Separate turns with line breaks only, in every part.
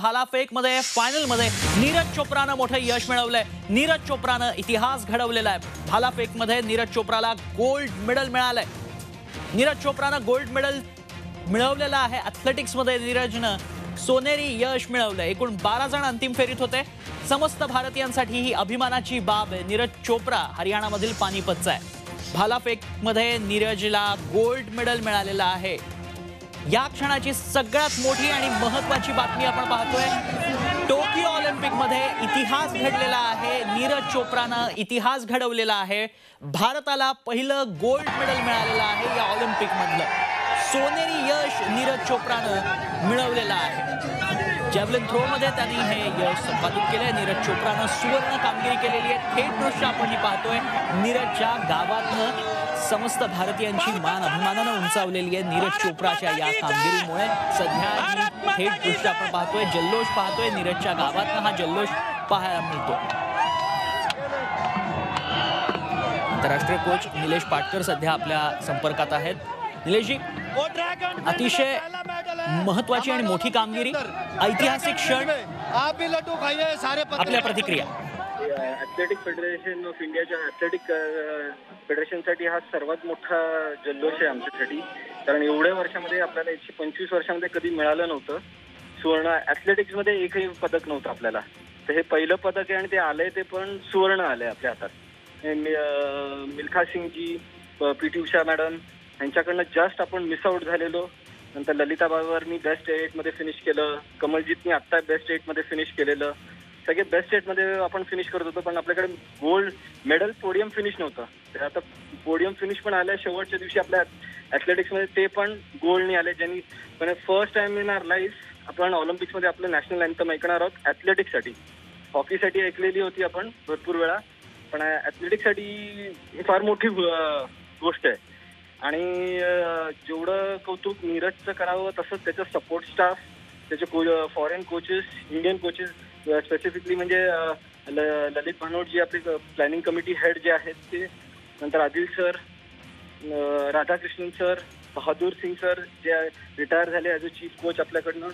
भालाफेक मध्ये फायनल मध्ये नीरज चोप्रानं मोठं यश मिळवलंय। नीरज चोप्रानं इतिहास घडवलेला आहे। भालाफेक मध्ये नीरज चोप्राला गोल्ड मेडल मिळालंय। नीरज चोप्रानं गोल्ड मेडल मिळवलेलं आहे। ॲथलेटिक्स मध्ये नीरजनं सोनेरी यश मिळवलंय। एकूण 12 जण अंतिम फेरीत होते। समस्त भारतीयांसाठी ही अभिमानाची बाब आहे। नीरज चोप्रा हरियाणामधील पानिपतचा आहे। भालाफेक मध्ये नीरजला गोल्ड मेडल मिळालेलं आहे। या क्षणाची सगळ्यात मोठी आणि महत्त्वाची बातमी आपण पाहतोय। टोकियो ऑलिम्पिक मध्ये इतिहास घडलेला आहे। नीरज चोप्रानं इतिहास घडवलेला आहे। भारताला पहिलं गोल्ड मेडल मिळालेलं आहे। या ऑलिम्पिक मधलं सोनेरी यश नीरज चोप्रानं मिळवलेलं आहे। जॅव्हलिन थ्रो मध्ये त्यांनी हे यश संपादित केलंय। नीरज चोप्रानं सुवर्ण कामगिरी केलेली आहे। थेट दृश्य आपण ही पाहतोय। नीरजच्या गावातनं समस्त भारतीयांची मान अभिमानानं उंचावलेली आहे नीरज चोप्राच्या या कामगिरीमुळे। सध्या ही थेट दृश्य आपण पाहतोय, जल्लोष पाहतोय। नीरजच्या गावातनं हा जल्लोष पाहायला मिळतो। आंतरराष्ट्रीय कोच निलेश पाटकर सध्या आपल्या संपर्कात आहेत। निलेशजी, अतिशय महत्त्वाची आणि मोठी कामगिरी, ऐतिहासिक क्षण, आपल्या प्रतिक्रिया।
ॲथलेटिक फेडरेशन ऑफ इंडियाच्या ॲथलेटिक फेडरेशनसाठी हा सर्वात मोठा जल्लोष आहे आमच्यासाठी। कारण एवढ्या वर्षामध्ये आपल्याला 125 वर्षामध्ये कधी मिळालं नव्हतं सुवर्ण। ॲथलेटिक्समध्ये एकही पदक नव्हतं आपल्याला, तर हे पहिलं पदक आहे आणि ते आलंय, ते पण सुवर्ण आलंय आपल्या हातात। मिल्खा सिंगजी, पी.टी. उषा मॅडम यांच्याकडनं जस्ट आपण मिस आउट झालेलो। नंतर ललिता बाबरनी बेस्ट 8 मध्ये फिनिश केलं। कमलजीतनी आत्ता बेस्ट 8 मध्ये फिनिश केलेलं। सगळे बेस्ट 8 मध्ये आपण फिनिश करत होतो, पण आपल्याकडे गोल्ड मेडल पोडियम फिनिश नव्हतं। तर आता पोडियम फिनिश पण आलं शेवटच्या दिवशी आपल्या ॲथलेटिक्समध्ये, ते पण गोल्डनी आले। ज्यांनी पण first time in our life आपण ऑलिम्पिक्समध्ये आपलं नॅशनल अँथम ऐकणार आहोत ॲथलेटिक्ससाठी। हॉकीसाठी ऐकलेली होती आपण भरपूर वेळा, पण ॲथलेटिक्ससाठी ही फार मोठी गोष्ट आहे। आणि जेवढं कौतुक नीरजचं करावं तसंच त्याचं सपोर्ट स्टाफ, त्याचे foreign coaches, Indian coaches, specifically म्हणजे ललित भानोटजी आपले प्लॅनिंग कमिटी हेड जे आहेत ते, नंतर Adil sir, Radhakrishnan sir, Bahadur Singh sir जे रिटायर झाले ॲज अ चीफ कोच आपल्याकडनं,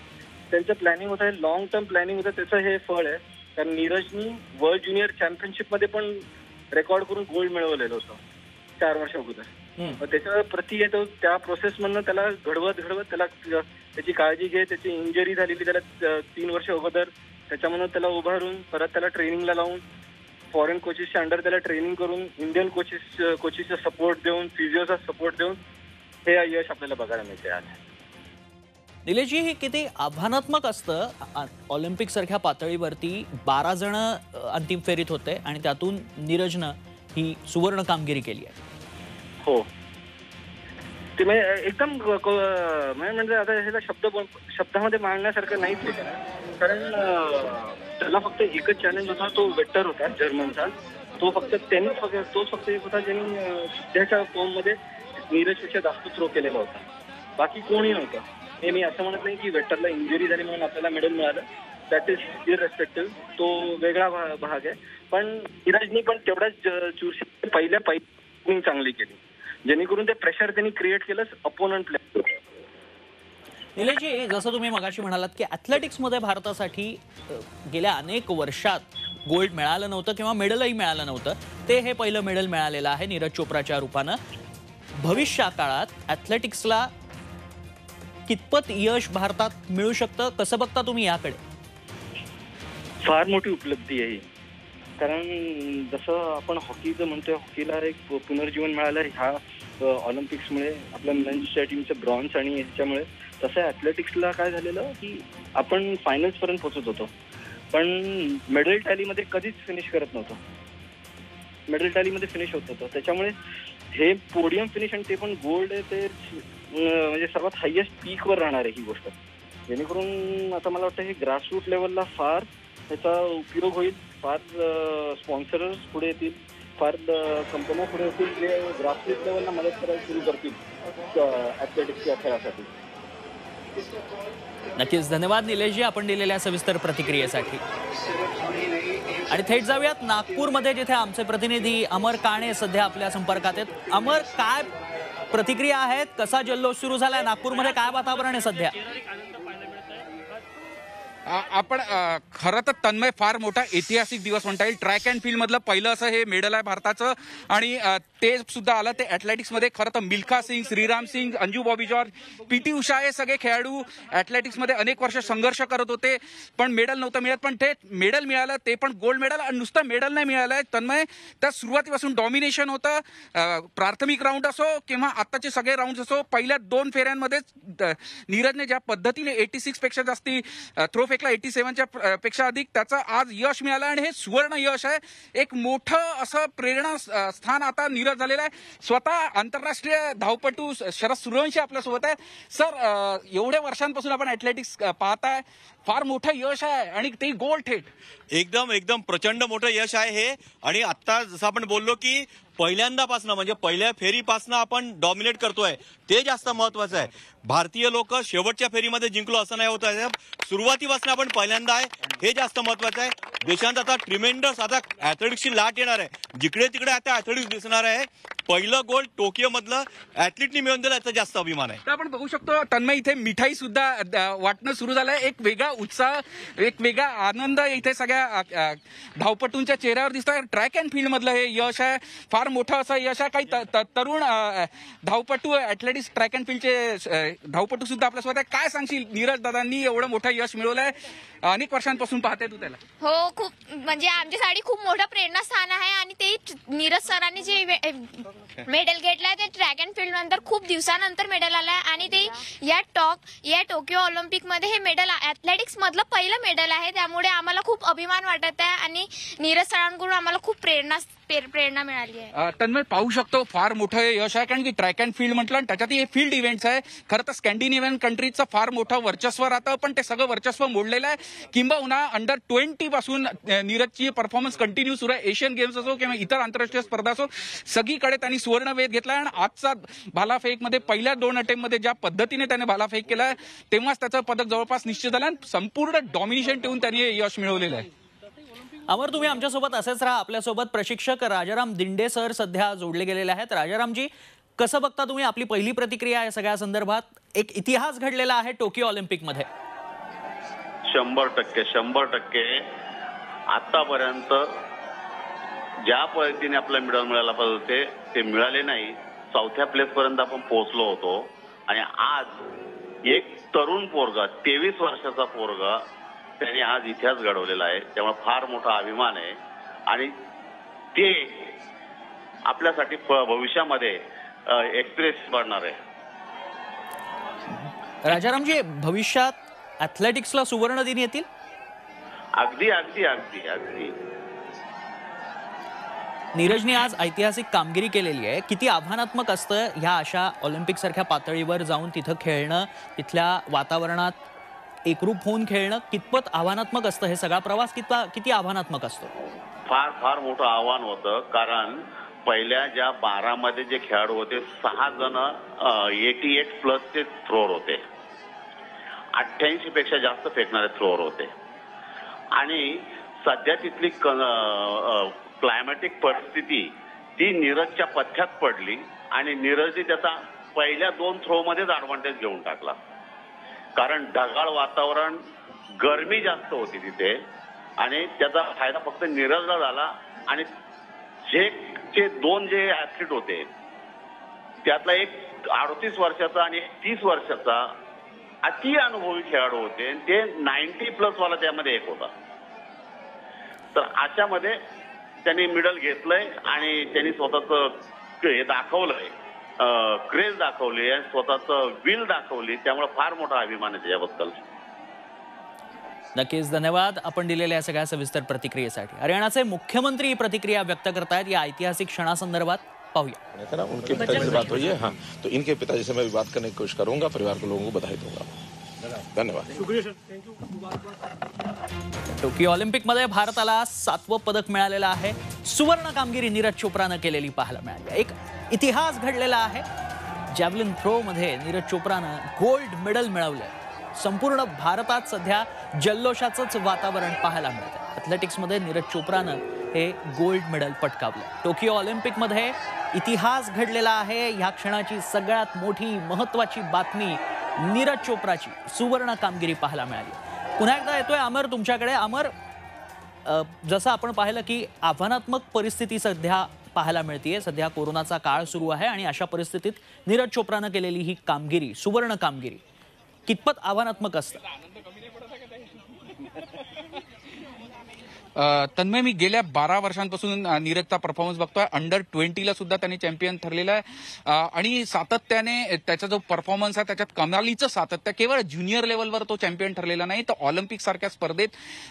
त्यांचं प्लॅनिंग होतं, हे लॉंग टर्म प्लॅनिंग होतं, त्याचं हे फळ आहे। कारण नीरजनी वर्ल्ड ज्युनियर चॅम्पियनशिपमध्ये पण रेकॉर्ड करून गोल्ड मिळवलेलं होतं 4 वर्ष अगोदर। त्याच्या प्रती येतो, त्या प्रोसेसमधनं त्याला घडवत त्याला त्याची काळजी घे, त्याची इंजरी झालेली त्याला 3 वर्ष अगोदर, त्याच्यामधून त्याला उभारून परत त्याला ट्रेनिंगला लावून, फॉरेन कोचेसच्या अंडर त्याला ट्रेनिंग करून, इंडियन कोचेसचा सपोर्ट देऊन, फिजिओचा सपोर्ट देऊन हे यश आपल्याला बघायला मिळते आज।
निलेशजी, हे किती आव्हानात्मक असतं। ऑलिम्पिक सारख्या पातळीवरती 12 जण अंतिम फेरीत होते आणि त्यातून नीरजनं ही सुवर्ण कामगिरी केली आहे।
हो, ते एकदम म्हणजे आता ह्याला शब्दामध्ये मांडण्यासारखं नाहीच आहे। कारण त्याला फक्त एकच चॅलेंज होता, तो वेक्टर होता जर्मनचा। तोच फक्त एक होता ज्यांनी सध्याच्या फॉर्ममध्ये नीरजपेक्षा जास्त थ्रो केलेला होता, बाकी कोणी नव्हतं। हे मी असं म्हणत नाही की वेक्टरला इंजुरी झाली म्हणून आपल्याला मेडल मिळालं, दॅट इज इररेस्पेक्टिव्ह, तो वेगळा भाग आहे। पण नीरजनी पण तेवढ्याच चुरशी पहिल्या चांगली केली, जेणेकरून ते प्रेशर त्यांनी क्रिएट केलं अपोनंट प्लेअर।
निलेशजी, जसं तुम्ही मगाशी म्हणालात की ॲथलेटिक्समध्ये भारतासाठी गेल्या अनेक वर्षात गोल्ड मिळालं नव्हतं किंवा मेडलही मिळालं नव्हतं, ते हे पहिलं मेडल मिळालेलं आहे नीरज चोप्राच्या रूपानं। भविष्या काळात ॲथलेटिक्सला कितपत यश भारतात मिळू शकतं, कसं बघता तुम्ही याकडे?
फार मोठी उपलब्धी आहे, कारण जसं आपण हॉकीचं म्हणतोय, हॉकीला एक पुनर्जीवन मिळालं ह्या ऑलिम्पिक्समुळे, आपल्या मेन्सच्या टीमचं ब्रॉन्झ आणि ह्याच्यामुळे। तसं ॲथलेटिक्सला काय झालेलं की आपण फायनल्सपर्यंत पोहोचत होतो, पण मेडल टॅलीमध्ये कधीच फिनिश करत नव्हतो, मेडल टॅलीमध्ये फिनिश होत होतं। त्याच्यामुळे हे पोडियम फिनिश आणि ते पण गोल्ड आहे, ते म्हणजे सर्वात हायेस्ट पीकवर राहणार आहे ही गोष्ट। जेणेकरून आता मला वाटतं हे ग्रासरूट लेवलला फार त्याचा उपयोग होईल, फार स्पॉन्सर्स पुढे येतील, फार कंपन्या पुढे येतील जे ग्रासरूट लेवलला मदत करायला सुरू करतील ॲथलेटिक्सच्या खेळासाठी।
नक्कीच धन्यवाद निलेशजी, आपण दिलेल्या सविस्तर प्रतिक्रियेसाठी। आणि थेट जाऊयात नागपूरमध्ये, जिथे आमचे प्रतिनिधी अमर काणे सध्या आपल्या संपर्कात आहेत। अमर, काय प्रतिक्रिया आहेत, कसा जल्लोष सुरू झालाय नागपूरमध्ये, काय वातावरण आहे सध्या?
आपण खरं तर तन्मय फार मोठा ऐतिहासिक दिवस म्हणता येईल. ट्रॅक अँड फील्ड मधलं पहिलं असं हे मेडल आहे भारताचं आणि ते सुद्धा आलं ते ॲथलेटिक्समध्ये. खरं तर मिल्खा सिंग, श्रीराम सिंग, अंजू बॉबी जॉर्ज, पीटी उषा हे सगळे खेळाडू ॲथलेटिक्समध्ये अनेक वर्ष संघर्ष करत होते पण मेडल नव्हतं मिळत. पण ते मेडल मिळालं, ते पण गोल्ड मेडल. आणि नुसतं मेडल नाही मिळालं तन्मय, त्या सुरुवातीपासून डॉमिनेशन होतं. प्राथमिक राऊंड असो किंवा आत्ताचे सगळे राऊंड असो, पहिल्या 2 फेऱ्यांमध्येच नीरजने ज्या पद्धतीने 86 पेक्षा जास्ती थ्रो फेकला, 87च्या पेक्षा अधिक, त्याचं आज यश मिळालं आणि हे सुवर्ण यश आहे. एक मोठं असं प्रेरणा स्थान आता नीरज झालेलं आहे. स्वतः आंतरराष्ट्रीय धावपटू शरद सूर्यवंशी आपल्यासोबत आहे. सर, एवढ्या वर्षांपासून आपण ॲथलेटिक्स पाहताय, फार मोठं यश आहे आणि ते गोल थेट.
एकदम प्रचंड मोठं यश आहे हे. आणि आता जसं आपण बोललो की पहिल्यांदापासून म्हणजे पहिल्या फेरीपासून आपण डॉमिनेट करतोय, ते जास्त महत्वाचं आहे. भारतीय लोक शेवटच्या फेरीमध्ये जिंकलो असं नाही होत आहे, सुरुवातीपासून आपण पहिल्यांदा आहे, हे जास्त महत्वाचं आहे. देशात आता ट्रिमेंडस आता ॲथलेटिक्सची लाट येणार आहे. जिकडे तिकडे आता ॲथलेटिक्स दिसणार आहे. पहिलं गोल्ड टोकियो मधलं ॲथलीटनी मिळवून दिलं, याचा जास्त अभिमान आहे.
तर आपण बघू शकतो तन्मय, इथे मिठाई सुद्धा वाटणं सुरू झालंय. एक वेगळा उत्साह, एक वेगळा आनंद इथे सगळ्या धावपटूंच्या चेहऱ्यावर दिसतोय. ट्रॅक अँड फील्ड मधलं हे यश आहे, फार मोठं असं यश आहे. काही तरुण धावपटू, ॲथलेटिक्स ट्रॅक अँड फील्डचे धावपटू सुद्धा आपल्यासोबत आहे. काय सांगशील, नीरज दादांनी एवढं मोठं यश मिळवलंय, अनेक वर्षांपासून पाहते तू त्याला?
हो, खूप म्हणजे आमच्यासाठी खूप मोठं प्रेरणास्थान आहे. आणि ते नीरज सरांनी जे मेडल घेतलाय ते ट्रॅक अँड फील्ड नंतर खूप दिवसानंतर मेडल आलाय. आणि ते या टोकियो ऑलिम्पिक मध्ये हे मेडल ॲथलेटिक्स मधलं पहिलं मेडल आहे. त्यामुळे आम्हाला खूप अभिमान वाटत आहे आणि नीरज सरांकडून आम्हाला खूप प्रेरणा मिळाली आहे.
तन्मय, पाहू शकतो फार मोठं यश आहे, कारण की ट्रॅक अँड फील्ड म्हटलं त्याच्यात हे फील्ड इव्हेंट्स आहे. खरं तर स्कॅन्डिनेव्हियन कंट्रीजचं फार मोठं वर्चस्व राहतं, पण ते सगळं वर्चस्व मोडलेलं आहे. किंबहुना अंडर 20 पासून नीरजची परफॉर्मन्स कंटिन्यू सुरू आहे. एशियन गेम्स असो किंवा इतर आंतरराष्ट्रीय स्पर्धा असो, सगळीकडे त्यांनी सुवर्णवेध घेतला. आणि आजचा भालाफेकमध्ये पहिल्या 2 अटेम्प्टमध्ये ज्या पद्धतीने त्याने भालाफेक केला, तेव्हाच त्याचं पदक जवळपास निश्चित झालं. संपूर्ण डॉमिनेशन ठेवून त्यांनी हे यश मिळवलेलं आहे.
अमर, तुम्ही आमच्यासोबत असेच राहा. आपल्यासोबत प्रशिक्षक राजाराम दिंडे सर सध्या जोडले गेलेले आहेत. राजारामजी, कसं बघता तुम्ही, आपली पहिली प्रतिक्रिया या सगळ्या संदर्भात? एक इतिहास घडलेला आहे टोकियो ऑलिम्पिकमध्ये.
100% आतापर्यंत ज्या पद्धतीने आपल्याला मेडल मिळायला पाहिजे होते ते मिळाले नाही. 4थ्या प्लेस पर्यंत आपण पोहोचलो होतो आणि आज एक तरुण पोरगा, 23 वर्षाचा पोरगा, त्याने आज इतिहास घडवलेला आहे. त्यामुळे फार मोठा अभिमान आहे आणि ते आपल्यासाठी भविष्यामध्ये एक्सप्रेस बनणार आहे.
राजारामजी, भविष्यात ॲथलेटिक्सला सुवर्ण दिन येतील?
अगदी अगदी अगदी अगदी
नीरजने आज ऐतिहासिक कामगिरी केलेली आहे. किती आव्हानात्मक असतं ह्या अशा ऑलिम्पिक सारख्या पातळीवर जाऊन तिथं खेळणं, तिथल्या वातावरणात एकरूप होऊन खेळणं कितपत आव्हानात्मक असतं? हे सगळा प्रवास किती आव्हानात्मक असतो?
फार फार मोठं आव्हान होतं. कारण पहिल्या ज्या 12 मध्ये जे खेळाडू होते, 6 जण 88+ थ्रोअर होते, 88 पेक्षा जास्त फेकणारे थ्रोअर होते. आणि सध्या तिथली क्लायमॅटिक परिस्थिती ती नीरजच्या पथ्यात पडली आणि नीरजने त्याचा पहिल्या 2 थ्रो मध्येच ॲडव्हान्टेज घेऊन टाकला. कारण ढगाळ वातावरण, गरमी जास्त होती तिथे आणि त्याचा फायदा फक्त नीरजला झाला. आणि जे 2 जे ॲथलीट होते त्यातला एक 38 वर्षाचा आणि 30 वर्षाचा अति अनुभवी खेळाडू होते. ते 90+ वाला त्यामध्ये एक होता. तर अशामध्ये त्यांनी मेडल घेतलंय आणि त्यांनी स्वतःच हे दाखवलंय, क्रेज दाखवली आणि स्वतःच विल दाखवली. त्यामुळे फार मोठा अभिमान आहे त्याच्याबद्दल.
नक्कीच, धन्यवाद आपण दिलेल्या या सगळ्या सविस्तर प्रतिक्रियेसाठी. हरियाणाचे मुख्यमंत्री प्रतिक्रिया व्यक्त करतायत या ऐतिहासिक क्षणासंदर्भात. पाहूया.
उनके पिताजी से बात हुई है? हाँ, तो इनके पिताजी से मैं भी बात करने की कोशिश करूंगा, परिवार के लोगों को बधाई दूंगा. धन्यवाद.
टोकियो ऑलिम्पिकमध्ये भारताला 7वं पदक मिळालेलं आहे. सुवर्ण कामगिरी नीरज चोप्रानं केलेली पाहायला मिळाली. एक इतिहास घडलेला आहे. जॅव्हलिन थ्रो मध्ये नीरज चोप्रानं गोल्ड मेडल मिळवलंय. संपूर्ण भारतात सध्या जल्लोषाचंच वातावरण पाहायला मिळतं. ॲथलेटिक्समध्ये नीरज चोप्रानं हे गोल्ड मेडल पटकावलं. टोकियो ऑलिम्पिकमध्ये इतिहास घडलेला आहे. ह्या क्षणाची सगळ्यात मोठी महत्त्वाची बातमी नीरज चोप्राची सुवर्ण कामगिरी पाहायला मिळाली. पुन्हा एकदा येतोय अमर तुमच्याकडे. अमर, जसं आपण पाहिलं की आव्हानात्मक परिस्थिती सध्या पाहायला मिळतेय. सध्या कोरोनाचा काळ सुरू आहे आणि अशा परिस्थितीत नीरज चोप्रानं केलेली ही कामगिरी, सुवर्ण कामगिरी, कितपत आव्हानात्मक असतं?
तन्मय, मी गेल्या 12 वर्षांपासून नीरजचा परफॉर्मन्स बघतोय. अंडर 20ला सुद्धा त्यांनी चॅम्पियन ठरलेला आहे आणि सातत्याने त्याचा जो परफॉर्मन्स आहे त्याच्यात कमालीचं सातत्य. केवळ ज्युनियर लेवलवर तो चॅम्पियन ठरलेला नाही, तर ऑलिम्पिक सारख्या स्पर्धेत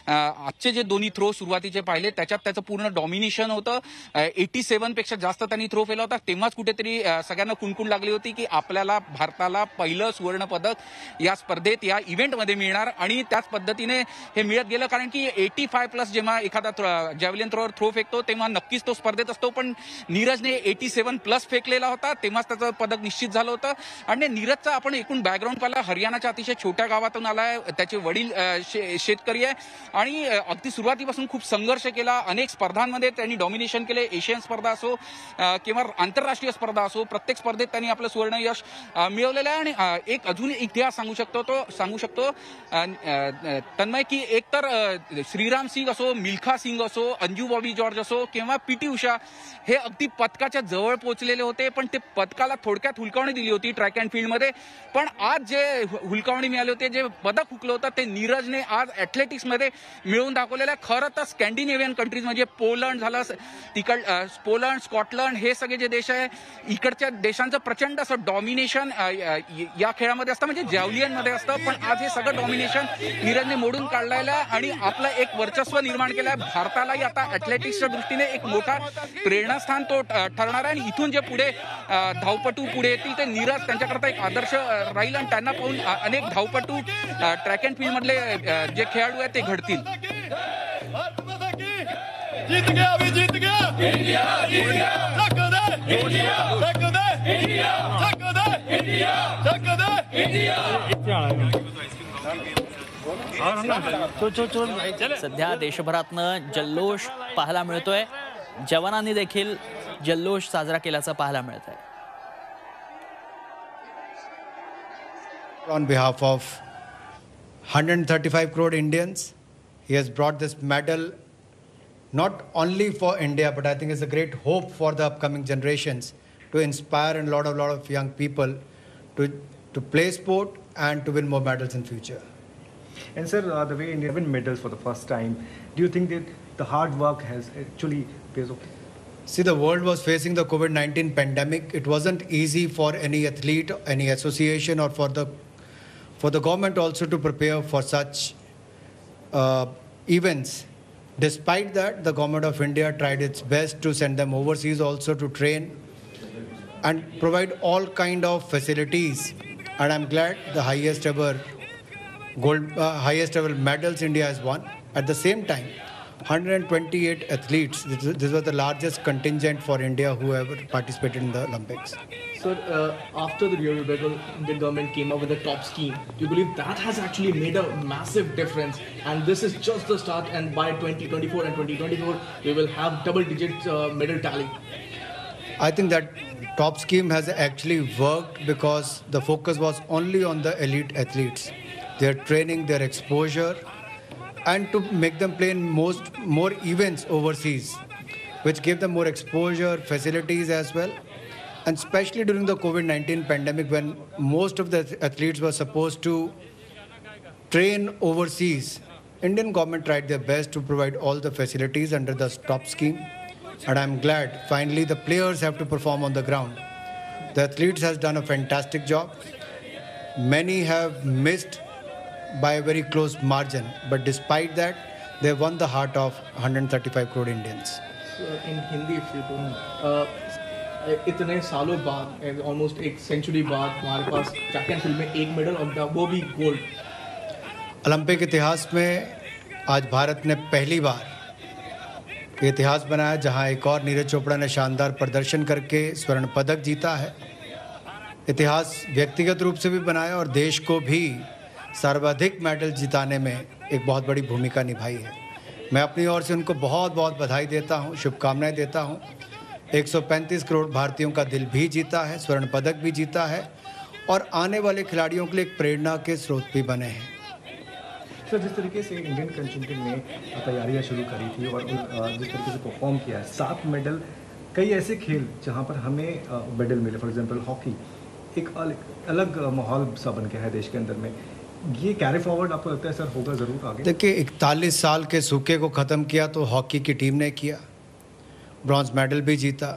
आजचे जे दोन्ही थ्रो सुरुवातीचे पाहिले त्याच्यात त्याचं पूर्ण डॉमिनेशन होतं. 87 पेक्षा जास्त त्यांनी थ्रो केला होता. तेव्हाच कुठेतरी सगळ्यांना कुणकुण लागली होती की आपल्याला, भारताला पहिलं सुवर्ण पदक या स्पर्धेत, या इव्हेंटमध्ये मिळणार. आणि त्याच पद्धतीने हे मिळत गेलं, कारण की 85+ जेव्हा एखादा जॅव्हलिन थ्रोवर थ्रो फेकतो तेव्हा नक्कीच तो स्पर्धेत असतो. पण नीरजने 87+ फेकलेला होता, तेव्हाच त्याचं पदक निश्चित झालं होतं. आणि नीरजचा आपण एकूण बॅकग्राऊंड पाहिला, हरियाणाच्या अतिशय छोट्या गावातून आलाय. त्याचे वडील शेतकरी आहे आणि अगदी सुरुवातीपासून खूप संघर्ष केला. अनेक स्पर्धांमध्ये त्यांनी डॉमिनेशन केले. एशियन स्पर्धा असो किंवा आंतरराष्ट्रीय स्पर्धा असो, प्रत्येक स्पर्धेत त्यांनी आपलं सुवर्ण यश मिळवलेलं आहे. आणि एक अजून इतिहास सांगू शकतो तन्मय, की एकतर श्रीराम सिंग असो, मिल्खा सिंग असो, अंजू बॉबी जॉर्ज असो किंवा पीटी उषा, हे अगदी पदकाच्या जवळ पोहोचलेले होते. पण ते पदकाला थोडक्यात हुलकावणी दिली होती ट्रॅक अँड फील्डमध्ये. पण आज जे हुलकावणी मिळाली होती, जे पदक हुकलं होतं, ते नीरजने आज ॲथलेटिक्समध्ये मिळवून दाखवलेलं आहे. खरं तर स्कॅन्डिनेव्हियन कंट्रीज म्हणजे पोलंड झालं, पोलंड, स्कॉटलंड, हे सगळे जे देश आहे, इकडच्या देशांचं प्रचंड असं डॉमिनेशन या खेळामध्ये असतं, म्हणजे जॅव्हलियनमध्ये असतं. पण आज हे सगळं डॉमिनेशन नीरजने मोडून काढलेलं आहे आणि आपलं एक वर्चस्व निर्माण केलं आहे. भारतालाही आता ॲथलेटिक्सच्या दृष्टीने एक मोठा प्रेरणास्थान तो ठरणार आहे. आणि इथून जे पुढे धावपटू पुढे येतील ते नीरज त्यांच्याकरता एक आदर्श राहील आणि त्यांना पाहून अनेक धावपटू, ट्रॅक अँड फील्ड मधले जे खेळाडू आहेत ते घडतील.
जीत गया, अभी जीत गया, इंडिया, इंडिया, टक्कर दे, इंडिया, टक्कर दे, इंडिया, टक्कर दे, इंडिया, टक्कर दे, इंडिया.
सध्या देशभरातनं जल्लोष पाहायला मिळतोय. जवानांनी देखील जल्लोष साजरा केल्याचं पाहायला मिळत आहे.
On behalf of 135 crore Indians, he has brought this medal not only for India, but I think it's a great hope for the upcoming generations to inspire a lot of young people to play sport and to win more medals in future.
And sir, the way India win medals for the first time, do you think that the hard work has actually pays off?
See, the world was facing the COVID-19 pandemic. It wasn't easy for any athlete, any association, or for the government also to prepare for such events. Despite that, the government of India tried its best to send them overseas also to train and provide all kind of facilities. And I'm glad the highest ever medals India has won. At the same time, 128 athletes. This was the largest contingent for India who ever participated in the Olympics.
Sir, after the Rio medal, Indian government came up with a top scheme. Do you believe that has actually made a massive difference? And this is just the start. And by 2024 and 2024, we will have double-digit medal tally.
I think that top scheme has actually worked because the focus was only on the elite athletes, their training, their exposure, and to make them play in more events overseas, which gave them more exposure, facilities as well. And especially during the COVID-19 pandemic, when most of the athletes were supposed to train overseas, Indian government tried their best to provide all the facilities under the top scheme. And I'm glad finally the players have to perform on the ground. The athletes has done a fantastic job. Many have missed by a very close margin, but despite that, they won the heart of 135 crore Indians.
In Hindi, if you do, इतने सालों बाद, almoस्ट एक century बाद, हमारे pass track end field में एक medal और वो भी गोल्ड.
ओलंपिक इतिहास में आज भारत ने पहली बार इतिहास बनाया जहां एक और नीरज चोपड़ा ने शानदार प्रदर्शन करके स्वर्ण पदक जीता है. इतिहास व्यक्तिगत रूप से भी बनाया और देश को भी सर्वाधिक मेडल जिताने में एक बहुत बड़ी भूमिका निभाई है. मैं अपनी ओर से उनको बहुत बहुत बधाई देता हूं, शुभकामनाएं देता हूं. 135 करोड़ भारतीयों का दिल भी जीता है, स्वर्ण पदक भी जीता है और आने वाले खिलाड़ियों के लिए एक प्रेरणा के स्रोत भी बने हैं.
सर जिस तरीके से इंडियन कंटिजेंट ने तैयारियां शुरू करी थी और जिस तरीके से परफॉर्म किया है, 7 मेडल, कई ऐसे खेल जहां पर हमें मेडल मिले, फॉर एग्जांपल हॉकी एक अलग माहौल सा बन गया है देश के अंदर में, ये कैरी फॉरवर्ड आपको लगता है सर होगा ज़रूर आगे?
देखिए 41 साल के सूखे को ख़त्म किया तो हॉकी की टीम ने किया, ब्रॉन्ज मेडल भी जीता।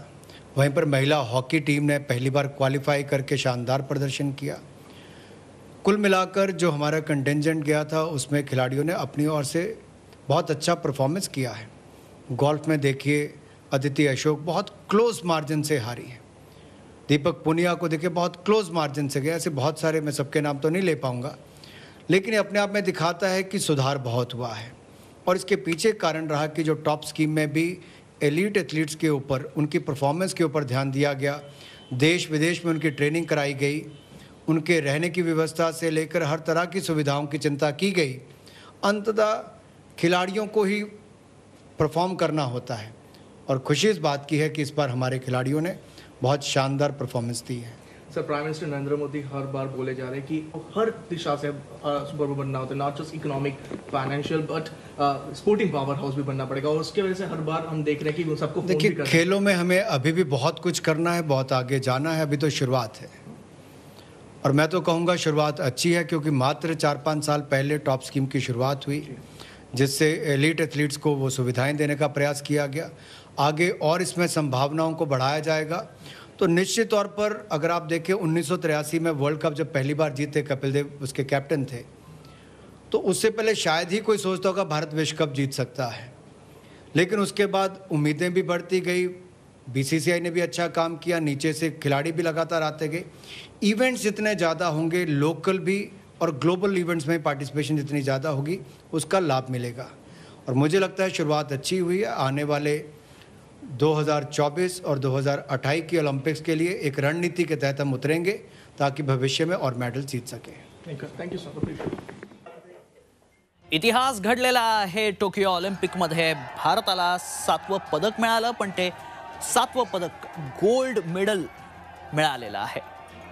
वहीं पर महिला हॉकी टीम ने पहली बार क्वालिफाई करके शानदार प्रदर्शन किया। कुल मिलाकर जो हमारा कंटिजेंट गया था उसमें खिलाड़ियों ने अपनी ओर से बहुत अच्छा परफॉर्मेंस किया है। गोल्फ में देखिए अदिति अशोक बहुत क्लोज मार्जिन से हारी है, दीपक पुनिया को देखिए बहुत क्लोज मार्जिन से गया। ऐसे बहुत सारे, मैं सबके नाम तो नहीं ले पाऊंगा, लेकिन अपने आप में दिखाता है कि सुधार बहुत हुआ है। और इसके पीछे कारण रहा कि जो टॉप स्कीम में भी एलीट एथलीट्स के ऊपर, उनकी परफॉर्मेंस के ऊपर ध्यान दिया गया, देश विदेश में उनकी ट्रेनिंग कराई गई, उनके रहने की व्यवस्था से लेकर हर तरह की सुविधाओं की चिंता की गई। अंततः खिलाड़ियों को ही परफॉर्म करना होता है और खुशी इस बात की है कि इस बार हमारे खिलाड़ियों ने बहुत शानदार परफॉर्मेंस दी है।
Sir prime minister Narendra Modi हर बार बोले जा रहे हैं कि हर दिशा से सुपर बनना होता है, not just economic financial but sporting power house भी बनना पड़ेगा, और उसके वजह से हर बार हम देख रहे हैं कि सबको
देखिए खेलों में हमें अभी भी बहुत कुछ करना है, बहुत आगे जाना है, अभी तो शुरुआत है। और मैं तो कहूँगा शुरुआत अच्छी है, क्योंकि मात्र 4-5 साल पहले टॉप स्कीम की शुरुआत हुई, जिससे एलीट एथलीट्स को वो सुविधाएं देने का प्रयास किया गया। आगे और इसमें संभावनाओं को बढ़ाया जाएगा। तो निश्चित तौर पर अगर आप देखें 1983 में वर्ल्ड कप जब पहली बार जीते, कपिल देव उसके कैप्टन थे, तो उससे पहले शायद ही कोई सोचता होगा भारत विश्व कप जीत सकता है। लेकिन उसके बाद उम्मीदें भी बढ़ती गई, बीसीसीआई ने भी अच्छा काम किया, नीचे से खिलाड़ी भी लगातार आते गए। इवेंट्स जितने ज़्यादा होंगे, लोकल भी और ग्लोबल इवेंट्स में पार्टिसिपेशन जितनी ज़्यादा होगी, उसका लाभ मिलेगा। और मुझे लगता है शुरुआत अच्छी हुई है। आने वाले 2024 और 2028 की ओलंपिक्स के लिए एक रणनीति के तहत हम उतरेंगे ताकि भविष्य में और मेडल जीत सके।
Thank you sir.
इतिहास घडलेला आहे टोकियो ऑलिम्पिकमध्ये। भारताला 7वं पदक मिळालं, पण ते 7वं पदक गोल्ड मेडल मिळालेलं आहे।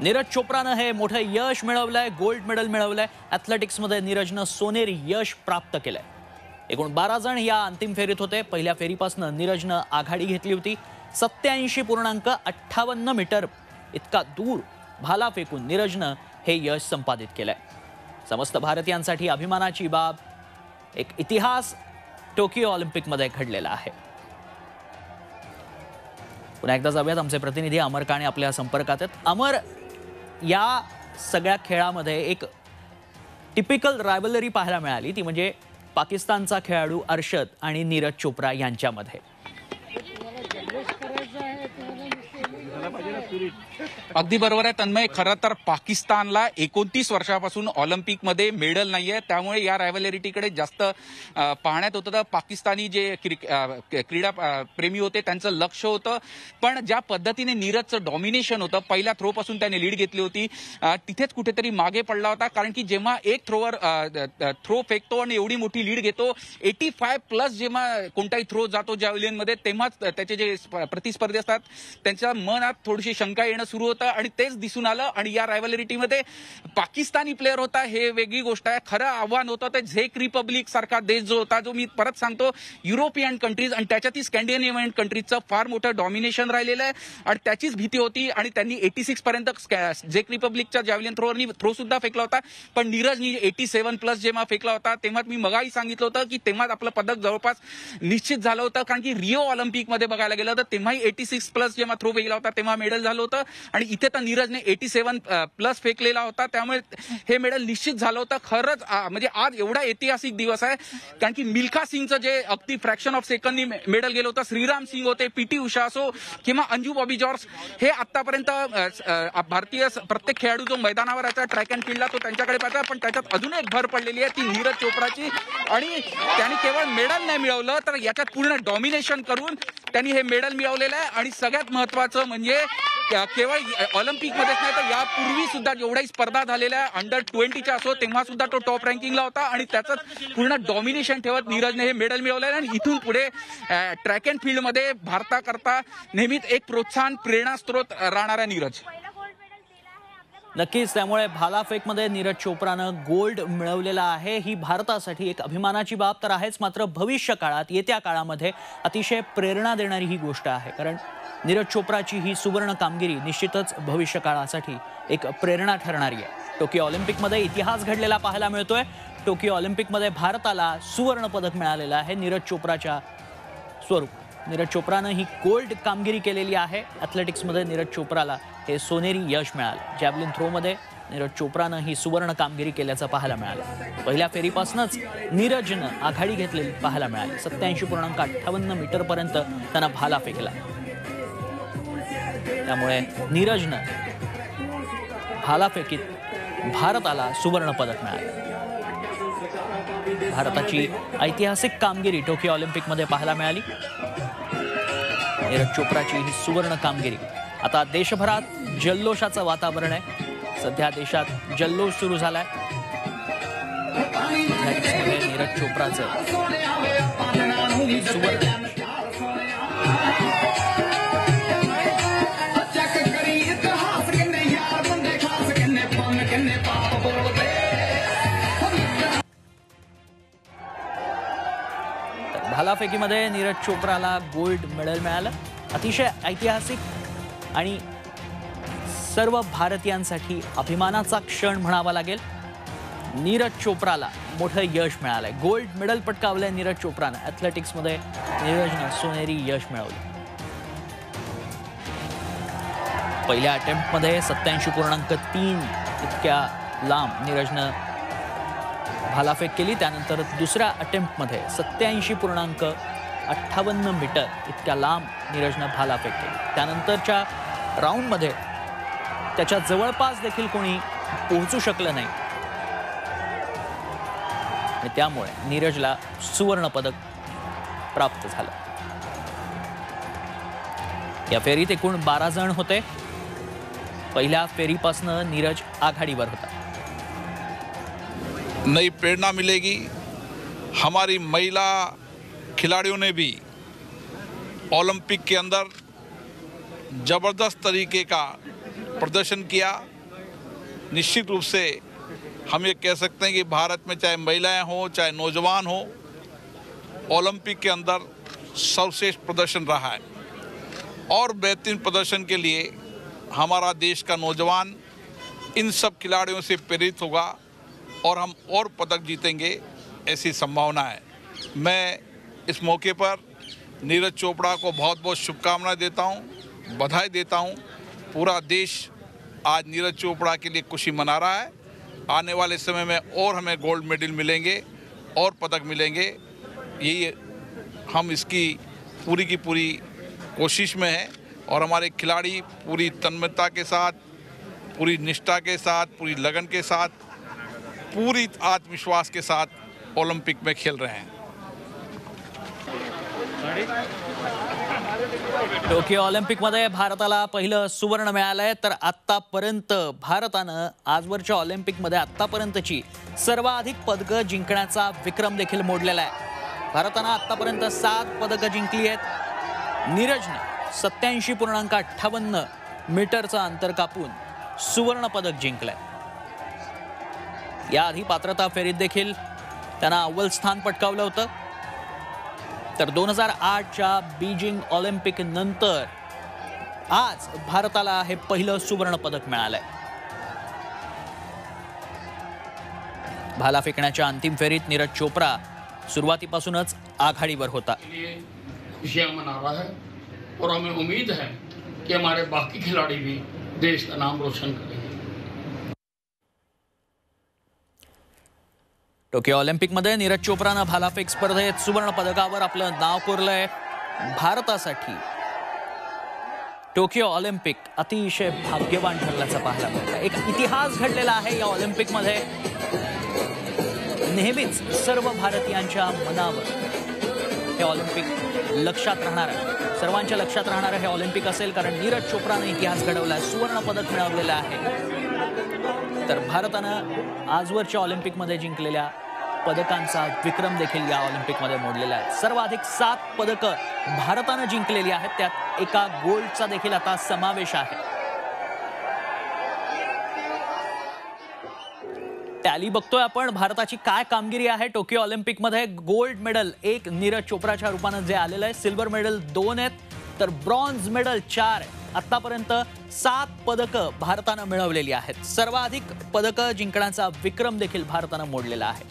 नीरज चोप्रानं हे मोठं यश मिळवलंय, गोल्ड मेडल मिळवलंय। ॲथलेटिक्समध्ये नीरजनं सोनेरी यश प्राप्त केलंय। एकूण 12 जण या अंतिम फेरीत होते। पहिल्या फेरीपासून नीरजनं आघाडी घेतली होती। 87.58 मीटर इतका दूर भाला फेकून नीरजनं हे यश संपादित केलंय। समस्त भारतीयांसाठी अभिमानाची बाब, एक इतिहास टोकियो ऑलिम्पिकमध्ये घडलेला आहे। पुन्हा एकदा जाऊयात, आमचे प्रतिनिधी अमर काणे आपल्या संपर्कात आहेत। अमर, या सगळ्या खेळामध्ये एक टिपिकल रायव्हलरी पाहायला मिळाली, ती म्हणजे पाकिस्तानचा खेळाडू अर्शद आणि नीरज चोप्रा यांच्यामध्ये।
अगदी बरोबर आहे तन्मय। खरं तर पाकिस्तानला 29 वर्षापासून ऑलिम्पिकमध्ये मेडल नाहीये, त्यामुळे या रायव्हलरीकडे जास्त पाहण्यात होतं। तर पाकिस्तानी जे क्रीडा प्रेमी होते त्यांचं लक्ष होतं, पण ज्या पद्धतीने नीरजचं डॉमिनेशन होतं, पहिल्या थ्रो पासून त्याने लीड घेतली होती, तिथेच कुठेतरी मागे पडला होता। कारण की जेव्हा एक थ्रोवर थ्रो फेकतो आणि एवढी मोठी लीड घेतो, 85+ जेव्हा कोणताही थ्रो जातो जॅव्हलिनमध्ये, तेव्हाच त्याचे जे प्रतिस्पर्धी असतात त्यांच्या मनात थोडीशी शंका येणं सुरू होतं आणि तेच दिसून आलं। आणि या रायव्हलरीमध्ये पाकिस्तानी प्लेअर होता हे वेगळी गोष्ट आहे। खरं आव्हान होतं ते झेक रिपब्लिक सारखा देश जो होता, जो मी परत सांगतो युरोपियन कंट्रीज आणि त्याच्यातही स्कॅन्डिनेव्हियन कंट्रीजचं फार मोठं डॉमिनेशन राहिलेलं आहे आणि त्याचीच भीती होती। आणि त्यांनी 86 पर्यंत झेक रिपब्लिकच्या जॅव्हलिन थ्रोवरनी थ्रो सुद्धा फेकला होता, पण नीरजनी 87+ जेव्हा फेकला होता तेव्हा मी मगाही सांगितलं होतं की तेव्हाच आपलं पदक जवळपास निश्चित झालं होतं। कारण की रिओ ऑलिम्पिकमध्ये बघायला गेलं तर तेव्हाही 86+ जेव्हा थ्रो फेकला होता तेव्हा मेडल झालं होतं आणि इथे तर नीरजने 87+ फेकलेला होता, त्यामुळे हे मेडल निश्चित झालं होतं। खरंच म्हणजे आज एवढा ऐतिहासिक दिवस आहे, कारण की मिल्खा सिंगचं जे अगदी फ्रॅक्शन ऑफ सेकंडनी मेडल गेलं होतं, श्रीराम सिंग होते, पीटी उषा असो किंवा अंजू बॉबी जॉर्ज, हे आतापर्यंत भारतीय प्रत्येक खेळाडू जो मैदानावर याचा ट्रॅक अँड फील्डला तो त्यांच्याकडे पाहता, पण त्याच्यात अजून एक भर पडलेली आहे ती नीरज चोप्राची। आणि त्यांनी केवळ मेडल नाही मिळवलं तर याच्यात पूर्ण डॉमिनेशन करून त्यांनी हे मेडल मिळवलेलं आहे। आणि सगळ्यात महत्त्वाचं म्हणजे केवळ ऑलिम्पिकमध्येच नाही तर यापूर्वी सुद्धा जेवढाही स्पर्धा झालेल्या अंडर 20च्या असो तेव्हा सुद्धा तो टॉप रँकिंगला होता आणि त्याचं पूर्ण डॉमिनेशन ठेवत नीरजने हे मेडल मिळवलेलं आहे। आणि इथून पुढे ट्रॅक अँड फील्डमध्ये भारताकरता नेहमीच एक प्रोत्साहन प्रेरणास्त्रोत राहणारा नीरज।
नक्कीच त्यामुळे भालाफेकमध्ये नीरज चोप्रानं गोल्ड मिळवलेला आहे. ही भारतासाठी एक अभिमानाची बाब तर आहेच, मात्र भविष्य काळात येत्या काळामध्ये अतिशय प्रेरणा देणारी ही गोष्ट आहे. कारण नीरज चोप्राची ही सुवर्ण कामगिरी निश्चितच भविष्य काळासाठी एक प्रेरणा ठरणारी आहे. टोकियो ऑलिम्पिकमध्ये इतिहास घडलेला पाहायला मिळतोय. टोकियो ऑलिम्पिकमध्ये भारताला सुवर्ण पदक मिळालेलं आहे नीरज चोप्राच्या स्वरूपात. नीरज चोप्रानं ही गोल्ड कामगिरी केलेली आहे. ॲथलेटिक्समध्ये नीरज चोप्राला हे सोनेरी यश मिळालं. जॅव्हलिन थ्रोमध्ये नीरज चोप्रानं ही सुवर्ण कामगिरी केल्याचं पाहायला मिळालं. पहिल्या फेरीपासूनच नीरजनं आघाडी घेतलेली पाहायला मिळाली. 87.58 मीटरपर्यंत त्यानं भाला फेकला. त्यामुळे नीरजनं भालाफेकीत भारताला सुवर्ण पदक मिळालं. भारताची ऐतिहासिक कामगिरी टोकियो ऑलिम्पिकमध्ये पाहायला मिळाली. नीरज चोप्राची ही सुवर्ण कामगिरी. आता देशभरात जल्लोषाचं वातावरण आहे. सध्या देशात जल्लोष सुरू झालाय. नीरज चोप्राचं सुवर्ण भालाफेकीमध्ये नीरज चोप्राला गोल्ड मेडल मिळालं. अतिशय ऐतिहासिक आणि सर्व भारतीयांसाठी अभिमानाचा क्षण म्हणावा लागेल. नीरज चोप्राला मोठं यश मिळालंय. गोल्ड मेडल पटकावलंय नीरज चोप्रानं. ॲथलेटिक्समध्ये नीरजनं सोनेरी यश मिळवलं. पहिल्या अटेम्प्टमध्ये 87.3 इतक्या लांब नीरजनं भालाफेक केली. त्यानंतर दुसऱ्या अटेम्प्टमध्ये 87.58 मीटर इतक्या लांब नीरजनं भालाफेक केली. त्यानंतरच्या राऊंडमध्ये त्याच्या जवळपास देखील कोणी पोहोचू शकलं नाही आणि त्यामुळे नीरजला सुवर्ण पदक प्राप्त झालं. या फेरीत एकूण 12 जण होते. पहिल्या फेरीपासून नीरज आघाडीवर होता.
नई प्रेरणा मिलेगी. हमारी महिला खिलाड़ियों ने भी ओलंपिक के अंदर ज़बरदस्त तरीके का प्रदर्शन किया. निश्चित रूप से हम ये कह सकते हैं कि भारत में चाहे महिलाएं हों चाहे नौजवान हों, ओलंपिक के अंदर सर्वश्रेष्ठ प्रदर्शन रहा है. और बेहतरीन प्रदर्शन के लिए हमारा देश का नौजवान इन सब खिलाड़ियों से प्रेरित होगा और हम और पदक जीतेंगे, ऐसी संभावना है. मैं इस मौके पर नीरज चोपड़ा को बहुत बहुत शुभकामनाएं देता हूं, बधाई देता हूं. पूरा देश आज नीरज चोपड़ा के लिए खुशी मना रहा है. आने वाले समय में और हमें गोल्ड मेडल मिलेंगे और पदक मिलेंगे. यही हम इसकी पूरी की पूरी कोशिश में हैं और हमारे खिलाड़ी पूरी तन्मयता के साथ, पूरी निष्ठा के साथ, पूरी लगन के साथ, पूरी आत्मविश्वास के साथ ओलंपिक में खेल रहे हैं.
टोकियो ऑलिम्पिकमध्ये भारताला पहिलं सुवर्ण मिळालंय. तर आतापर्यंत भारतानं आजवरच्या ऑलिम्पिकमध्ये आतापर्यंतची सर्वाधिक पदकं जिंकण्याचा विक्रम देखील मोडलेला आहे. भारतानं आतापर्यंत 7 पदकं जिंकली आहेत. नीरजनं 87.58 मीटरचं अंतर कापून सुवर्ण पदक जिंकलंय. याआधी पात्रता फेरीत देखील त्यांना अव्वल स्थान पटकावलं होतं. तर 2008च्या बीजिंग ऑलिम्पिक नंतर आज भारताला हे पहिलं सुवर्ण पदक मिळालंय. भाला फेकण्याच्या अंतिम फेरीत नीरज चोप्रा सुरुवातीपासूनच आघाडीवर होता.
खुशियां मना रहा है और हमें उम्मीद है कि हमारे बाकी खिलाड़ी भी देश का नाम रोशन करेंगे.
टोकियो ऑलिम्पिकमध्ये नीरज चोप्रानं भालाफेक स्पर्धेत सुवर्ण पदकावर आपलं नाव कोरलंय. भारतासाठी टोकियो ऑलिम्पिक अतिशय भाग्यवान ठरल्याचं पाहायला मिळतं. एक इतिहास घडलेला आहे या ऑलिम्पिकमध्ये. नेहमीच सर्व भारतीयांच्या मनावर हे ऑलिम्पिक लक्षात राहणार आहे. सर्वांच्या लक्षात राहणारं हे ऑलिम्पिक असेल कारण नीरज चोप्रानं इतिहास घडवलाय, सुवर्ण पदक मिळवलेलं आहे. तर भारतानं आजवरच्या ऑलिम्पिकमध्ये जिंकलेल्या पदकांचा विक्रम देखील या ऑलिम्पिकमध्ये मोडलेला आहे. सर्वाधिक 7 पदकं भारतानं जिंकलेली आहेत. त्यात एका गोल्डचा देखील आता समावेश आहे. टॅली बघतोय आपण भारताची काय कामगिरी आहे टोकियो ऑलिम्पिकमध्ये. गोल्ड मेडल 1 नीरज चोप्राच्या रूपाने जे आलेलं आहे, सिल्वर मेडल 2 आहेत, तर ब्रॉन्झ मेडल 4 आहे. आतापर्यंत 7 पदकं भारतानं मिळवलेली आहेत. सर्वाधिक पदकं जिंकण्याचा विक्रम देखील भारतानं मोडलेला आहे.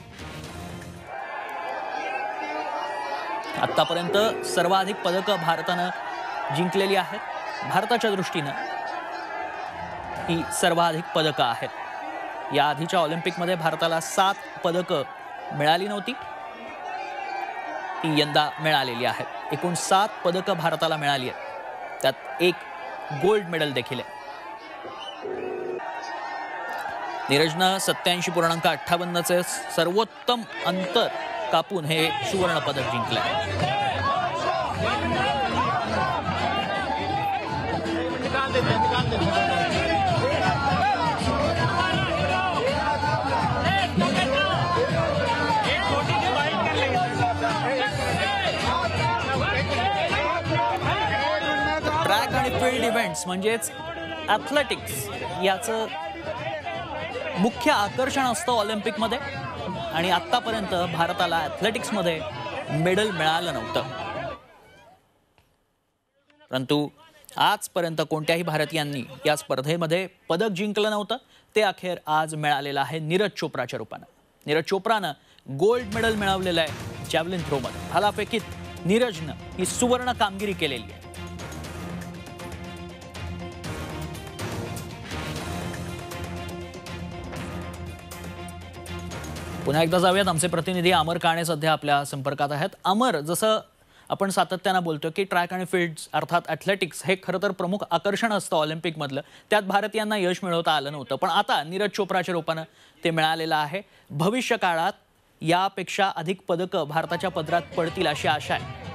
आतापर्यंत सर्वाधिक पदकं भारतानं जिंकलेली आहेत. भारताच्या दृष्टीनं ही सर्वाधिक पदकं आहेत. या आधीच्या ऑलिम्पिकमध्ये भारताला 7 पदकं मिळाली नव्हती, ती यंदा मिळालेली आहेत. एकूण 7 पदकं भारताला मिळाली आहेत, त्यात 1 गोल्ड मेडल देखील आहे. नीरजनं 87.58चे सर्वोत्तम अंतर कापून हे सुवर्ण पदक जिंकलंय. ट्रॅक आणि फील्ड इव्हेंट्स म्हणजेच ॲथलेटिक्स याचं मुख्य आकर्षण असतं ऑलिम्पिकमध्ये, आणि आतापर्यंत भारताला ॲथलेटिक्समध्ये मेडल मिळालं नव्हतं. परंतु आजपर्यंत कोणत्याही भारतीयांनी या स्पर्धेमध्ये पदक जिंकलं नव्हतं. ते अखेर आज मिळालेलं आहे नीरज चोप्राच्या रूपानं. नीरज चोप्रानं गोल्ड मेडल मिळवलेलं आहे जॅव्हलिन थ्रोमध्ये. भालाफेकीत नीरजनं ही सुवर्ण कामगिरी केलेली आहे. पुन्हा एकदा जाऊयात, आमचे प्रतिनिधी अमर काणे सध्या आपल्या संपर्कात आहेत. अमर, जसं आपण सातत्यानं बोलतो की ट्रॅक आणि फील्ड्स अर्थात ॲथलेटिक्स हे खरं तर प्रमुख आकर्षण असतं ऑलिम्पिकमधलं, त्यात भारतीयांना यश मिळवता आलं नव्हतं, पण आता नीरज चोप्राच्या रूपानं ते मिळालेलं आहे. भविष्य काळात यापेक्षा अधिक पदकं भारताच्या पदरात पडतील अशी आशा आहे.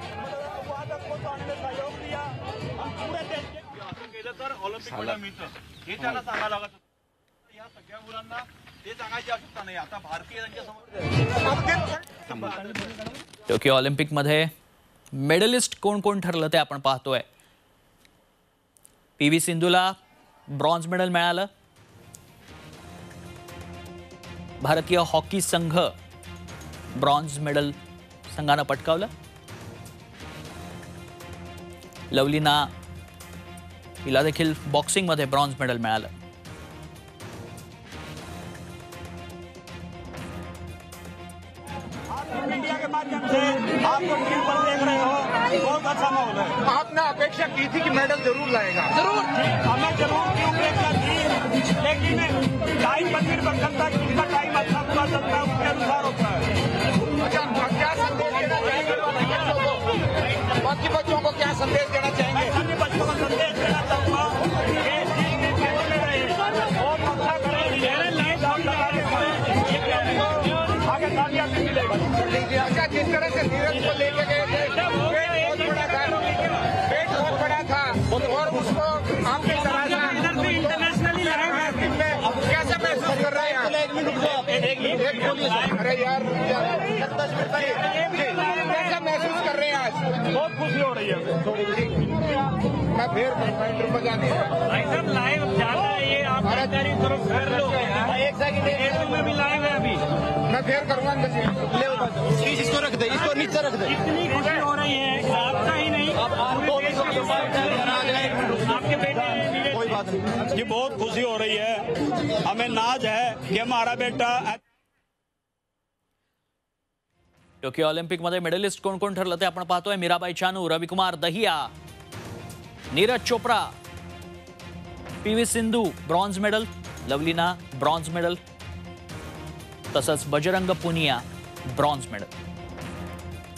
टोकियो ऑलिम्पिकमध्ये मेडलिस्ट कोण कोण ठरलं ते आपण पाहतोय. PV सिंधूला ब्रॉन्झ मेडल मिळालं. भारतीय हॉकी संघ ब्रॉन्झ मेडल संघानं पटकावलं. लवलीना हिला देखील बॉक्सिंगमध्ये ब्रॉन्झ मेडल मिळालं.
आपको टीवी पर देख रहे हो, बहुत अच्छा माहौल है. आपने अपेक्षा की थी कि मेडल जरूर लाएगा. जरूर हमें जरूर की अपेक्षा थी, लेकिन टाइम पर निर्भर करता है. जिसका टाइम अच्छा पूरा चलता है उसके अनुसार होता है. अच्छा, क्या संदेश देना चाहेंगे बाकी बच्चों को? क्या संदेश देना चाहेंगे? सभी बच्चों को संदेश देना चाहूँगा जिस तरह से नीरज को लेके गए थे, पेट बहुत बड़ा था और उसको आपके इंटरनेशनली कैसे महसूस कर रहे हैं? अरे यार, कैसा महसूस कर रहे हैं आज? बहुत खुशी हो रही है. मैं फिर लाइव जाना है, ये आप तरफ कर लो. एक सेकंड में भी लाइव है अभी. मैं फेयर करूंगा. इसको रख दे, इसको नीचे रख दे. इतनी खुशी हो रही है आपका ही नहीं, आपके बेटे. कोई बात नहीं जी, बहुत खुशी हो रही है. हमें नाज है कि हमारा बेटा.
टोकियो ऑलिम्पिकमध्ये मेडलिस्ट कोण कोण ठरलं ते आपण पाहतोय. Mirabai Chanu, Ravikumar Dahiya, Neeraj Chopra, PV Sindhu bronze medal, Lovlina bronze medal, तसंच बजरंग पुनिया ब्रॉन्झ मेडल,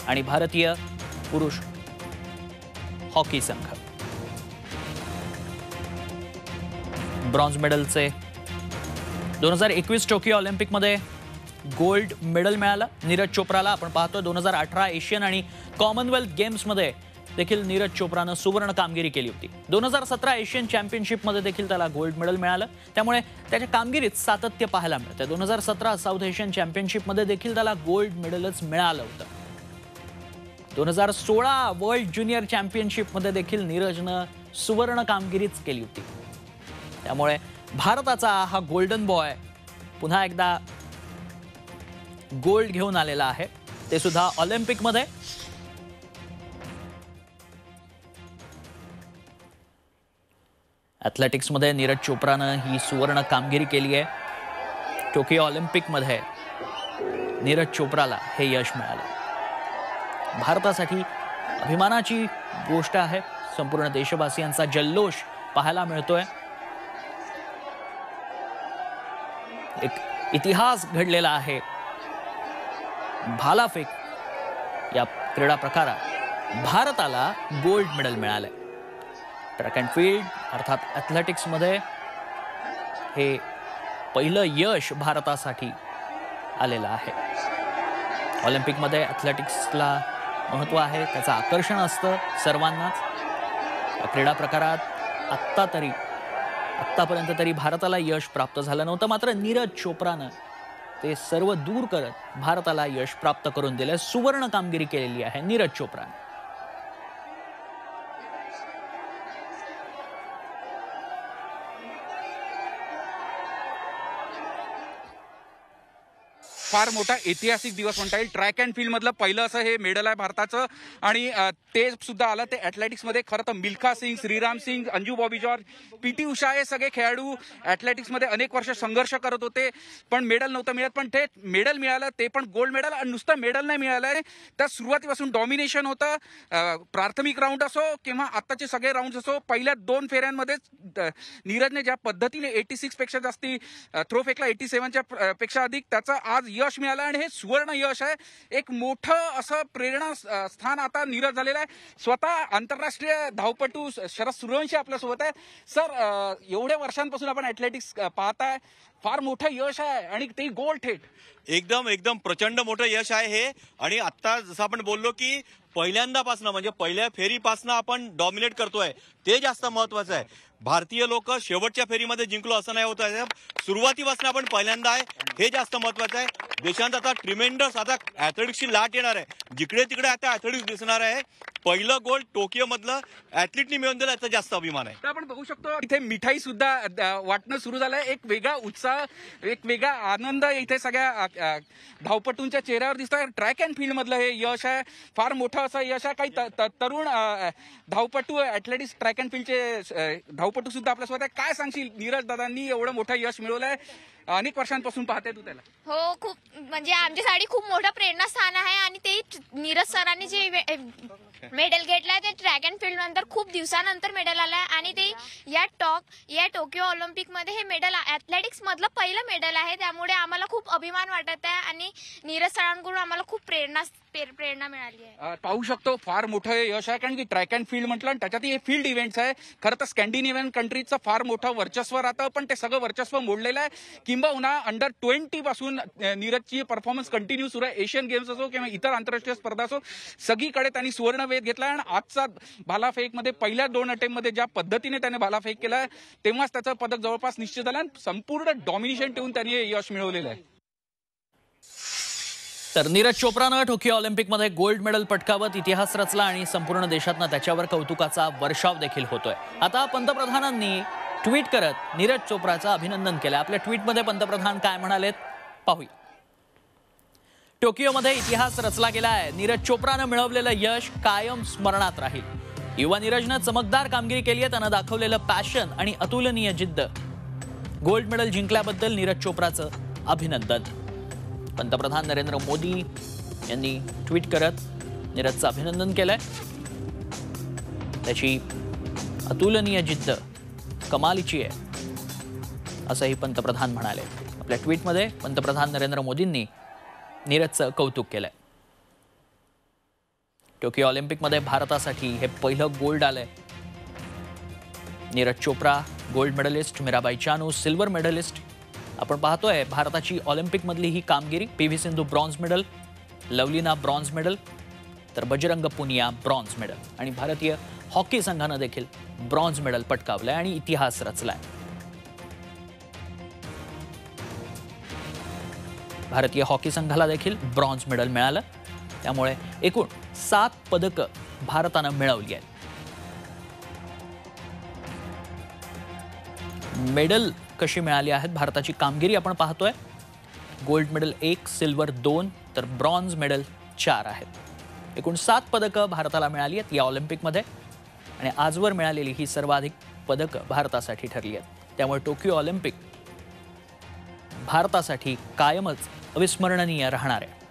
आणि भारतीय पुरुष हॉकी संघ ब्रॉन्झ मेडलचे 2021 टोकियो ऑलिम्पिकमध्ये गोल्ड मेडल मिळालं नीरज चोप्राला. आपण पाहतोय 2018 एशियन आणि कॉमनवेल्थ गेम्समध्ये देखील नीरज चोप्रानं सुवर्ण कामगिरी केली होती. 2017 एशियन चॅम्पियनशिपमध्ये देखील त्याला गोल्ड मेडल मिळालं, त्यामुळे त्याच्या कामगिरीत सातत्य पाहायला मिळतं. 2017 साऊथ एशियन चॅम्पियनशिपमध्ये देखील त्याला गोल्ड मेडलच मिळालं होतं. 2016 वर्ल्ड ज्युनियर चॅम्पियनशिपमध्ये देखील नीरजनं सुवर्ण कामगिरीच केली होती. त्यामुळे भारताचा हा गोल्डन बॉय पुन्हा एकदा गोल्ड घेऊन आलेला आहे, ते सुद्धा ऑलिम्पिकमध्ये. ॲथलेटिक्समध्ये नीरज चोप्रानं ही सुवर्ण कामगिरी केली आहे. टोकियो ऑलिम्पिकमध्ये नीरज चोप्राला हे यश मिळालं. भारतासाठी अभिमानाची गोष्ट आहे. संपूर्ण देशवासियांचा जल्लोष पाहायला मिळतोय. एक इतिहास घडलेला आहे. भालाफेक या क्रीडा प्रकारात भारताला गोल्ड मेडल मिळालंय. ट्रॅक अँड फील्ड अर्थात ॲथलेटिक्समध्ये हे पहिलं यश भारतासाठी आलेलं आहे. ऑलिम्पिकमध्ये ॲथलेटिक्सला महत्त्व आहे, त्याचं आकर्षण असतं सर्वांनाच. या क्रीडा प्रकारात आत्तापर्यंत तरी भारताला यश प्राप्त झालं नव्हतं. मात्र नीरज चोप्रानं ते सर्व दूर करत भारताला यश प्राप्त करून दिलं. सुवर्ण कामगिरी केलेली आहे नीरज चोप्रानं.
फार मोठा ऐतिहासिक दिवस म्हणता येईल. ट्रॅक अँड फील्ड मधलं पहिलं असं हे मेडल आहे भारताचं आणि ते सुद्धा आलं ते ॲथलेटिक्समध्ये. खरं तर मिल्खा सिंग, श्रीराम सिंग, अंजू बॉबी जॉर्ज, पीटी उषा हे सगळे खेळाडू ॲथलेटिक्समध्ये अनेक वर्ष संघर्ष करत होते, पण मेडल नव्हतं मिळत. पण ते मेडल मिळालं, ते पण गोल्ड मेडल. आणि नुसतं मेडल नाही मिळालंय, त्या सुरुवातीपासून डॉमिनेशन होतं. प्राथमिक राऊंड असो किंवा आत्ताचे सगळे राऊंड असो, पहिल्या 2 फेऱ्यांमध्येच नीरजने ज्या पद्धतीने 86 पेक्षा जास्ती थ्रो फेकला, 87च्या पेक्षा अधिक, त्याचं आज यश मिळालं आणि हे सुवर्ण यश आहे. एक मोठं असं प्रेरणा स्थान आता नीरज झालेलं आहे. स्वतः आंतरराष्ट्रीय धावपटू शरद सूर्यवंशी आपल्यासोबत आहे. सर, एवढ्या वर्षांपासून आपण ॲथलेटिक्स पाहताय, फार मोठं यश आहे आणि ते गोल्ड थेट.
एकदम प्रचंड मोठं यश आहे हे. आणि आता जसं आपण बोललो की पहिल्यांदापासून म्हणजे पहिल्या फेरीपासून आपण डॉमिनेट करतोय, ते जास्त महत्वाचं आहे. भारतीय लोक शेवटच्या फेरीमध्ये जिंकलो असं नाही होत आहे, सुरुवातीपासून आपण पहिल्यांदा आहे, हे जास्त महत्वाचं आहे. देशात आता ट्रिमेंडस आता ॲथलेटिक्सची लाट येणार आहे. जिकडे तिकडे आता ॲथलेटिक्स दिसणार आहे. पहिलं गोल्ड टोकियो मधलं ॲथलीटनी मिळवून दिलं, याचा जास्त अभिमान आहे.
आपण बघू शकतो इथे मिठाई सुद्धा वाटणं सुरू झालंय. एक वेगळा उत्साह, एक वेगळा आनंद इथे सगळ्या धावपटूंच्या चेहऱ्यावर दिसतोय. ट्रॅक अँड फील्ड मधलं हे यश आहे, फार मोठं असं यश आहे. काही तरुण धावपटू ॲथलेटिक्स ट्रॅक अँड फील्डचे धावपटू सुद्धा आपल्यासोबत आहे. काय सांगशील, नीरज दादांनी एवढं मोठं यश मिळवलंय, अनेक वर्षांपासून पाहते तू त्याला?
हो, खूप म्हणजे आमच्यासाठी खूप मोठं प्रेरणास्थान आहे. आणि ते नीरज सरांनी जे मेडल घेतलाय ते ट्रॅक अँड फील्ड नंतर खूप दिवसानंतर मेडल आलाय. आणि ते या टोकियो ऑलिम्पिक मध्ये हे मेडल ॲथलेटिक्स मधलं पहिलं मेडल आहे. त्यामुळे आम्हाला खूप अभिमान वाटत आहे आणि नीरज सरांकडून आम्हाला खूप प्रेरणा मिळाली आहे.
पाहू शकतो फार मोठं यश आहे, कारण की ट्रॅक अँड फील्ड म्हटलं आणि त्याच्यात हे फील्ड इव्हेंट्स आहे. खरं तर स्कॅन्डिनेव्हियन कंट्रीजचं फार मोठं वर्चस्व राहतं, पण ते सगळं वर्चस्व मोडलेलं आहे. किंबहुना अंडर 20 पासून नीरजची परफॉर्मन्स कंटिन्यू सुरू आहे. एशियन गेम्स असो किंवा इतर आंतरराष्ट्रीय स्पर्धा असो, सगळीकडे त्यांनी सुवर्ण वेध घेतला. आणि आजचा भालाफेकमध्ये पहिल्या 2 अटेम्प्टमध्ये ज्या पद्धतीने त्याने भालाफेक केलाय, तेव्हाच त्याचं पदक जवळपास निश्चित झालं आणि संपूर्ण डॉमिनेशन ठेवून त्यांनी यश मिळवलेलं आहे.
तर नीरज चोप्रानं टोकियो ऑलिम्पिकमध्ये गोल्ड मेडल पटकावत इतिहास रचला आणि संपूर्ण देशातनं त्याच्यावर कौतुकाचा वर्षाव देखील होतोय. आता पंतप्रधानांनी ट्विट करत नीरज चोप्राचं अभिनंदन केलं. आपल्या ट्विटमध्ये पंतप्रधान काय म्हणालेत पाहूया. टोकियोमध्ये इतिहास रचला गेला आहे. नीरज चोप्रानं मिळवलेलं यश कायम स्मरणात राहील. युवा नीरजनं चमकदार कामगिरी केली आहे. त्यानं दाखवलेलं पॅशन आणि अतुलनीय जिद्द. गोल्ड मेडल जिंकल्याबद्दल नीरज चोप्राचं अभिनंदन. पंतप्रधान नरेंद्र मोदी यांनी ट्विट करत नीरजचं अभिनंदन केलंय. त्याची अतुलनीय जिद्द कमालीची आहे असंही पंतप्रधान म्हणाले. आपल्या ट्विटमध्ये पंतप्रधान नरेंद्र मोदींनी नीरजचं कौतुक केलंय. टोकियो ऑलिम्पिकमध्ये भारतासाठी हे पहिलं गोल्ड आलंय. Neeraj Chopra gold medallist, Mirabai Chanu silver medallist. आपण पाहतोय भारताची ऑलिम्पिकमधली ही कामगिरी. P V. Sindhu bronze medal, Lovlina bronze medal, तर बजरंग पुनिया ब्रॉन्झ मेडल. आणि भारतीय हॉकी संघानं देखील ब्रॉन्झ मेडल पटकावलंय आणि इतिहास रचलाय. भारतीय हॉकी संघाला देखील ब्रॉन्झ मेडल मिळालं. त्यामुळे एकूण 7 पदकं भारतानं मिळवली आहेत. मेडल कशी मिळाली आहेत, भारताची कामगिरी आपण पाहतोय. गोल्ड मेडल 1, सिल्वर 2 तर ब्रॉन्झ मेडल 4 आहेत। एकूण 7 पदकं भारताला मिळाली आहेत या ऑलिम्पिकमध्ये आणि आजवर मिळालेली ही सर्वाधिक पदकं भारतासाठी ठरली आहेत। त्यामुळे टोकियो ऑलिम्पिक भारतासाठी कायमच अविस्मरणीय राहणार आहे।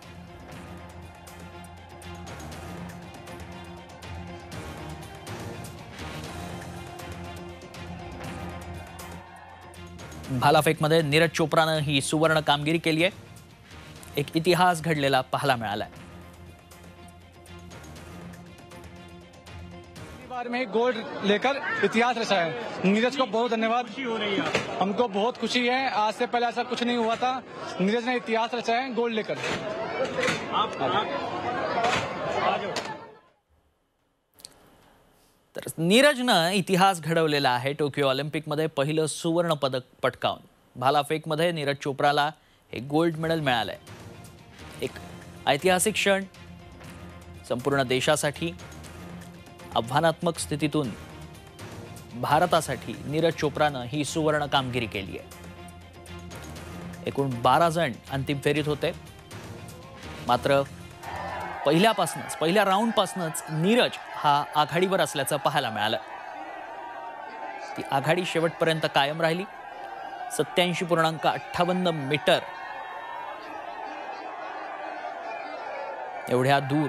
भालाफेकमध्ये नीरज चोप्रानं ही सुवर्ण कामगिरी केली आहे। एक इतिहास घडलेला पाहायला मिळाला आहे।
बार में गोल्ड लेकर इतिहास रचा है। नीरज को बहुत धन्यवाद। हमको बहुत खुशी है, आज से पहले ऐसा कुछ नहीं हुआ था। नीरज ने इतिहास रचा है गोल्ड लेकर।
तर नीरजनं इतिहास घडवलेला आहे। टोकियो ऑलिम्पिकमध्ये पहिलं सुवर्ण पदक पटकावून भालाफेकमध्ये नीरज चोप्राला हे गोल्ड मेडल मिळालंय। एक ऐतिहासिक क्षण संपूर्ण देशासाठी। आव्हानात्मक स्थितीतून भारतासाठी नीरज चोप्रानं ही सुवर्ण कामगिरी केली आहे। एकूण 12 जण अंतिम फेरीत होते, मात्र पहिल्या राऊंडपासूनच नीरज हा आघाडीवर असल्याचं पाहायला मिळालं। ती आघाडी शेवटपर्यंत कायम राहिली। 87.58 मीटर एवढ्या दूर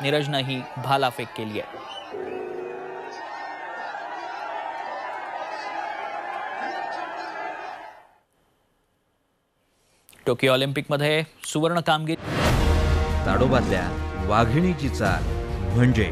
नीरजनं ही भालाफेक केली आहे। टोकियो ऑलिम्पिकमध्ये सुवर्ण कामगिरी।
ताडोबातल्या वाघिणीची चाल म्हणजे